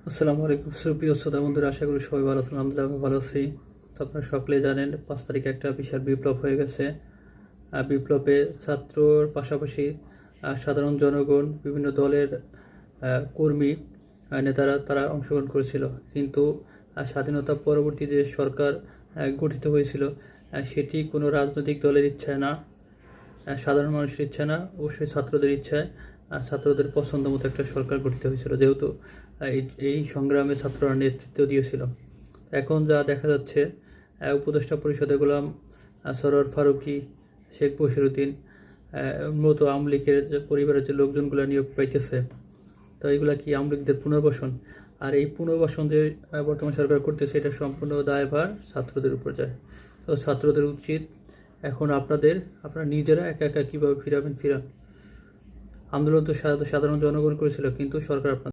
আসসালামু আলাইকুম সুপ্রিয় শ্রোতা বন্ধুরা, আশা করি সবাই ভালো আছেন। আলহামদুলিল্লাহ আমি ভালো আছি। তো আপনারা সকলে জানেন 5 তারিখে একটা বিশাল বিপ্লব হয়ে গেছে। বিপ্লবে ছাত্রর পাশাপাশি সাধারণ জনগণ, বিভিন্ন দলের কর্মী, নেতারা তারা অংশগ্রহণ করেছিল। কিন্তু স্বাধীনতা পরবর্তী যে সরকার গঠিত হয়েছিল, সেটি কোনো রাজনৈতিক দলের ইচ্ছায় না, সাধারণ মানুষের ইচ্ছা না, অবশ্যই ছাত্রদের ইচ্ছায়, ছাত্রদের পছন্দ মতো একটা সরকার গঠিত হয়েছিল, যেহেতু এই সংগ্রামে ছাত্ররা নেতৃত্ব দিয়েছিল। এখন যা দেখা যাচ্ছে, উপদেষ্টা পরিষদে গোলাম সরোয়ার ফারুকী, শেখ বশিরউদ্দিন, মূলত আওয়ামী লীগের যে পরিবারের যে লোকজনগুলো নিয়োগ পাইতেছে, তো এইগুলা কি আওয়ামী লীগদের পুনর্বাসন? আর এই পুনর্বাসন যে বর্তমান সরকার করতেছে, এটা সম্পূর্ণ দায়ভার ছাত্রদের উপর যায়। তো ছাত্রদের উচিত এখন আপনারা নিজেরা একা একা কীভাবে ফিরান। আন্দোলন তো সাধারণ জনগণ করেছিল, কিন্তু সরকার আপনাদের